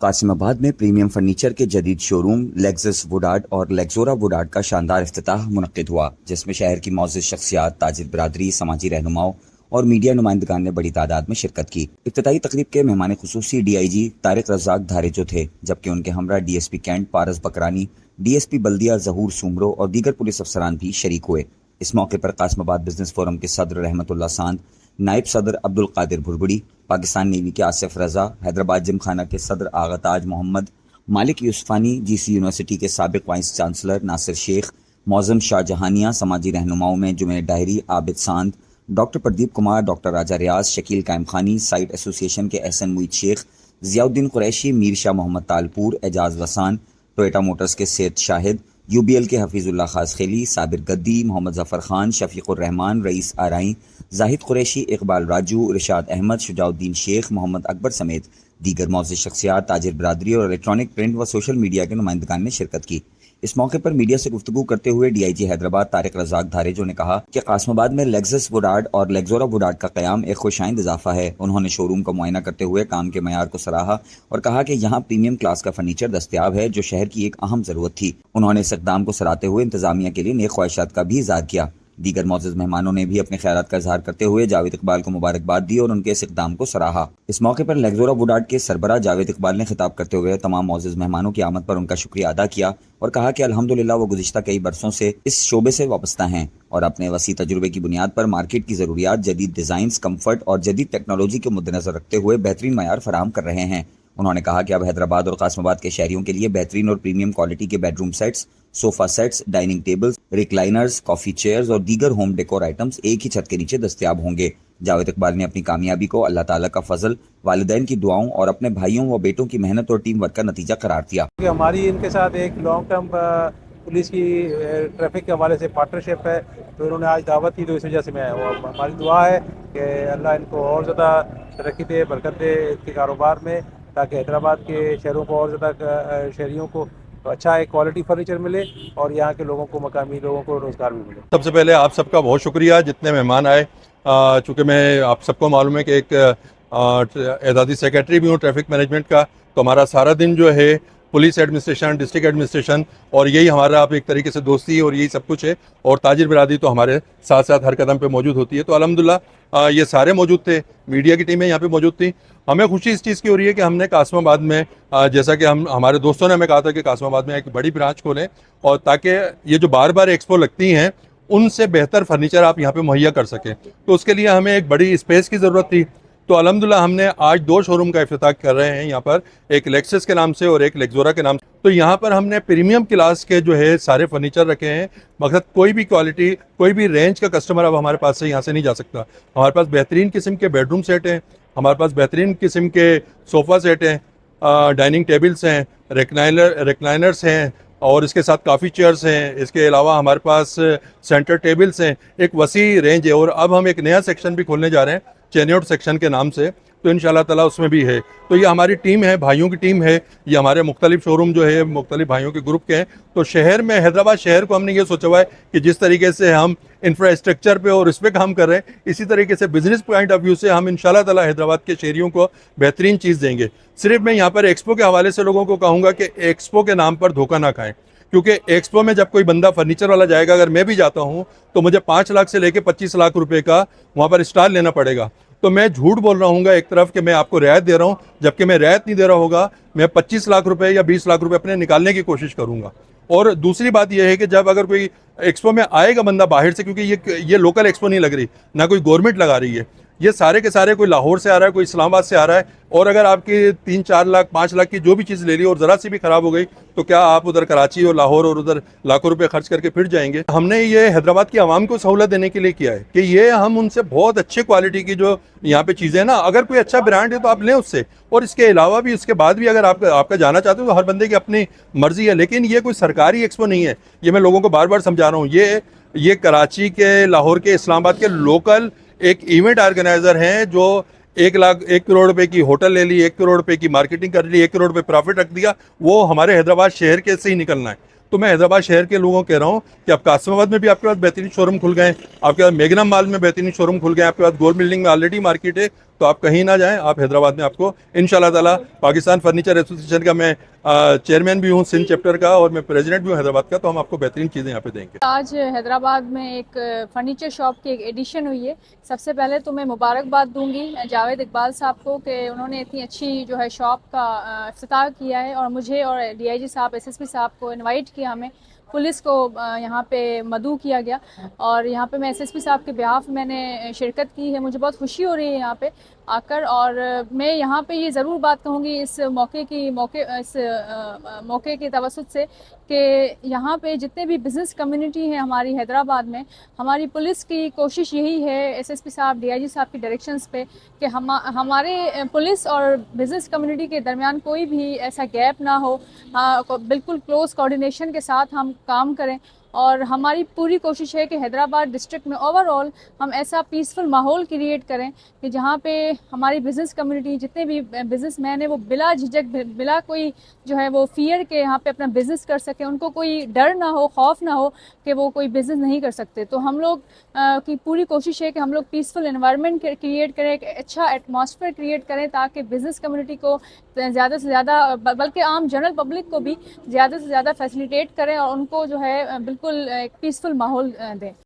कासिमाबाद में premium furniture के जदीद शोरूम लेक्सस वुडार्ड और लेक्सोरा वुडार्ड का शानदार इफ्तिताह मुनक्किद हुआ, जिसमें शहर की मौजूद शख्सियात, ताजिर बरादरी, समाजी रहनुमाओं और मीडिया नुमाइंदगान ने बड़ी तादाद में शिरकत की। इफ्तिताही तकरीब के मेहमान खुसूसी DIG तारिक रज़ाक धारेजो थे, जबकि उनके हमरा DSP कैंट पारस बकरानी, DSP बल्दिया जहूर सुमरो और दीगर पुलिस अफसरान भी शरीक हुए। इस मौके पर कासिमाबाद बिजनेस फोरम के सदर रहमतुल्लाह सांद, नायब सदर अब्दुल कादिर भुरगुड़ी, पाकिस्तान नेवी के आसिफ रजा, हैदराबाद जिमखाना के सदर आगा ताज मोहम्मद, मालिक यूसुफानी, GC यूनिवर्सिटी के साबिक वाइस चांसलर नासिर शेख, मौज़म शाहजहानिया, समाजी रहनुमाओं में जुमैन डायरी, आबिद सांद, doctor Pradeep Kumar, doctor Raja Riaz, Shakeel Qaim Khani, SITE association के एहसन मुईद शेख, जियाउद्दीन कुरैशी, मीर शाह मोहम्मद तालपुर, एजाज वसान, टोयोटा मोटर्स के सैयद शाहिद, UBL के हफीजुल्लाह खास खेली, साबिर गद्दी, मोहम्मद जफर खान, शफीकुर रहमान, रईस आराई, जाहिद कुरैशी, इकबाल राजू, इरशाद अहमद, शुजाउद्दीन शेख, मोहम्मद अकबर समेत दीगर मौजूद शख्सियात, ताजिर बरादरी और इलेक्ट्रॉनिक, प्रिंट व सोशल मीडिया के नुमाइंदगान ने शिरकत की। इस मौके पर मीडिया से गुफ्तगू करते हुए DIG हैदराबाद तारिक रज़ाक धारेजो ने कहा कि कासिमाबाद में लेक्सस वुडार्ड और लेक्सोरा वुडार्ड का क़याम एक खुशाइंद इजाफा है। उन्होंने शोरूम का मुआयना करते हुए काम के मयार को सराहा और कहा कि यहाँ प्रीमियम क्लास का फर्नीचर दस्तयाब है, जो शहर की एक अहम ज़रूरत थी। उन्होंने इस इक़दाम को सराहते हुए इंतजामिया के लिए नेक ख्वाहिशात का भी इज़हार किया। दीगर मौजूद मेहमानों ने भी अपने ख्यालात का इजहार करते हुए जावेद इकबाल को मुबारकबाद दी और उनके इस इक़दाम को सराहा। इस मौके पर लेक्सोरा वुडार्ड के सरबरा जावेद इकबाल ने खिताब करते हुए तमाम मौजूद मेहमानों की आमद पर उनका शुक्रिया अदा किया और कहा कि अल्हम्दुलिल्लाह वो गुज़िश्ता कई बरसों से इस शोबे से वाबस्ता हैं और अपने वसी तजुर्बे की बुनियाद पर मार्केट की ज़रूरियात, जदीद डिज़ाइंस, कम्फर्ट और जदीद टेक्नोलॉजी के मद्देनजर रखते हुए बेहतरीन मयार फराहम कर रहे हैं। उन्होंने कहा कि अब हैदराबाद और कासिमाबाद के शहरियों के लिए बेहतरीन और प्रीमियम क्वालिटी के bedroom sets, sofa sets, dining tables, recliners, coffee chairs और दीगर होम डेकोर आइटम्स एक ही छत के नीचे दस्तयाब होंगे। जावेद इकबाल ने अपनी कामयाबी को अल्लाह ताला का फजल, वालिदैन की दुआओं और अपने भाइयों व बेटों की मेहनत और टीम वर्क का नतीजा करार दिया। हमारी इनके साथ एक लॉन्ग टर्म पुलिस की ट्रैफिक के हवाले से पार्टनरशिप है, तो इन्होंने आज दावत की, तो इस वजह से मैं आया हूँ। हमारी दुआ है कि अल्लाह इनको और ज़्यादा तरक्की दे, बरकत दे इनके कारोबार में, ताकि हैदराबाद के शहरों को और ज़्यादा शहरियों को अच्छा एक क्वालिटी फर्नीचर मिले और यहाँ के लोगों को, मकामी लोगों को रोज़गार भी मिले। सबसे पहले आप सबका बहुत शुक्रिया जितने मेहमान आए। चूँकि मैं आप सबको मालूम है कि एक एजाज़ी सेक्रेटरी भी हूँ ट्रैफिक मैनेजमेंट का, तो हमारा सारा दिन जो है पुलिस एडमिनिस्ट्रेशन, डिस्ट्रिक्ट एडमिनिस्ट्रेशन और यही हमारा आप एक तरीके से दोस्ती और यही सब कुछ है। और ताजिर बिरादरी तो हमारे साथ साथ हर कदम पे मौजूद होती है। तो अल्हम्दुलिल्लाह ये सारे मौजूद थे, मीडिया की टीमें यहाँ पे मौजूद थी। हमें खुशी इस चीज़ की हो रही है कि हमने कासिमाबाद में, जैसा कि हमारे दोस्तों ने हमें कहा था कि कासिमाबाद में एक बड़ी ब्रांच खोलें और ताकि ये जो बार बार एक्सपो लगती हैं उनसे बेहतर फर्नीचर आप यहाँ पे मुहैया कर सकें। तो उसके लिए हमें एक बड़ी स्पेस की ज़रूरत थी। तो अल्हम्दुलिल्लाह हमने आज 2 शोरूम का इफ्तिताह कर रहे हैं यहाँ पर, एक लेक्सस के नाम से और एक लेक्सोरा के नाम से। तो यहाँ पर हमने प्रीमियम क्लास के जो है सारे फर्नीचर रखे हैं। मकसद कोई भी क्वालिटी, कोई भी रेंज का कस्टमर अब हमारे पास से यहाँ से नहीं जा सकता। हमारे पास बेहतरीन किस्म के बेडरूम सेट हैं, हमारे पास बेहतरीन किस्म के सोफ़ा सेट हैं, डाइनिंग टेबल्स हैं, रिक्लाइनर्स हैं और इसके साथ काफ़ी चेयर्स हैं। इसके अलावा हमारे पास सेंटर टेबल्स हैं। एक वसी रेंज है और अब हम एक नया सेक्शन भी खोलने जा रहे हैं चेन्योट सेक्शन के नाम से, तो इंशाल्लाह ताला उसमें भी है। तो ये हमारी टीम है, भाइयों की टीम है। ये हमारे मुख्तलिफ शोरूम जो है मुख्तलिफ भाइयों के ग्रुप के हैं। तो शहर में, हैदराबाद शहर को हमने ये सोचा हुआ है कि जिस तरीके से हम इंफ्रास्ट्रक्चर पे और इस पर काम कर रहे हैं, इसी तरीके से बिजनेस पॉइंट ऑफ व्यू से हम इंशाल्लाह ताला हैदराबाद के शहरियों को बेहतरीन चीज़ देंगे। सिर्फ मैं यहाँ पर एक्सपो के हवाले से लोगों को कहूँगा कि एक्सपो के नाम पर धोखा ना खाएं, क्योंकि एक्सपो में जब कोई बंदा फर्नीचर वाला जाएगा, अगर मैं भी जाता हूँ तो मुझे 5 लाख से लेकर 25 लाख रुपए का वहाँ पर स्टॉल लेना पड़ेगा। तो मैं झूठ बोल रहा हूँ एक तरफ कि मैं आपको रियायत दे रहा हूँ, जबकि मैं रियायत नहीं दे रहा होगा। मैं 25 लाख रुपए या 20 लाख रुपए अपने निकालने की कोशिश करूँगा। और दूसरी बात यह है कि जब अगर कोई एक्सपो में आएगा बंदा बाहर से, क्योंकि ये लोकल एक्सपो नहीं लग रही, ना कोई गवर्नमेंट लगा रही है, ये सारे के सारे कोई लाहौर से आ रहा है, कोई इस्लामाबाद से आ रहा है। और अगर आपकी 3-4 लाख 5 लाख की जो भी चीज़ ले ली और ज़रा सी भी ख़राब हो गई, तो क्या आप उधर कराची और लाहौर और उधर लाखों रुपए खर्च करके फिर जाएंगे? हमने ये हैदराबाद की आवाम को सहूलत देने के लिए किया है कि ये हम उनसे बहुत अच्छे क्वालिटी की जो यहाँ पे चीज़ें हैं ना, अगर कोई अच्छा ब्रांड है तो आप लें उससे। और इसके अलावा भी, इसके बाद भी अगर आपका जाना चाहते हो तो हर बंदे की अपनी मर्जी है, लेकिन ये कोई सरकारी एक्सपो नहीं है। ये मैं लोगों को बार बार समझा रहा हूँ। ये कराची के, लाहौर के, इस्लामाबाद के लोकल एक इवेंट ऑर्गेनाइजर हैं जो 1 करोड़ रुपए की होटल ले ली, 1 करोड़ रुपए की मार्केटिंग कर ली, 1 करोड़ रुपए प्रॉफिट रख दिया। वो हमारे हैदराबाद शहर के से ही निकलना है। तो मैं हैदराबाद शहर के लोगों को कह रहा हूँ कि अब कासिमाबाद में भी आपके पास बेहतरीन शोरूम खुल गए, आपके पास मेघना मॉल में बेहतरीन शोरूम खुल गए, आपके पास गोल बिल्डिंग में ऑलरेडी मार्केट है, तो आप कहीं ना जाएं, आप हैदराबाद में आपको इंशाल्लाह ताला पाकिस्तान फर्नीचर एसोसिएशन का मैं चेयरमैन भी हूँ सिंध चैप्टर का, और मैं प्रेसिडेंट भी हूँ हैदराबाद का, तो हम आपको बेहतरीन चीज़ें यहाँ पे देंगे। आज हैदराबाद में एक फर्नीचर शॉप की एक एडिशन हुई है। सबसे पहले तो मैं मुबारकबाद दूंगी जावेद इकबाल साहब को कि उन्होंने इतनी अच्छी जो है शॉप का इफ्तिताह किया है, और मुझे और डीआईजी साहब एसएसपी साहब को इनवाइट किया, हमें पुलिस को यहाँ पे मदऊ किया गया, और यहाँ पे मैं एसएसपी साहब के बिहाफ मैंने शिरकत की है। मुझे बहुत खुशी हो रही है यहाँ पे आकर, और मैं यहाँ पे ये ज़रूर बात कहूँगी इस मौके के तवसुत से कि यहाँ पे जितने भी बिज़नेस कम्युनिटी हैं हमारी हैदराबाद में, हमारी पुलिस की कोशिश यही है एसएसपी साहब डीआईजी साहब की डायरेक्शंस पे कि हमारे पुलिस और बिज़नेस कम्युनिटी के दरमियान कोई भी ऐसा गैप ना हो, बिल्कुल क्लोज कोऑर्डिनेशन के साथ हम काम करें। और हमारी पूरी कोशिश है कि हैदराबाद डिस्ट्रिक्ट में ओवरऑल हम ऐसा पीसफुल माहौल क्रिएट करें कि जहाँ पे हमारी बिज़नेस कम्युनिटी जितने भी बिज़नेसमैन हैं वो बिला झिझक, बिला कोई जो है वो फियर के यहाँ पे अपना बिज़नेस कर सकें, उनको कोई डर ना हो, खौफ ना हो कि वो कोई बिज़नेस नहीं कर सकते। तो हम लोग की पूरी कोशिश है कि हम लोग पीसफुल एनवायरनमेंट क्रिएट करें, एक अच्छा एटमॉस्फेयर क्रिएट करें, ताकि बिज़नेस कम्युनिटी को ज़्यादा से ज़्यादा, बल्कि आम जनरल पब्लिक को भी ज़्यादा से ज़्यादा फैसिलिटेट करें और उनको जो है बिल्कुल एक पीसफुल माहौल दें।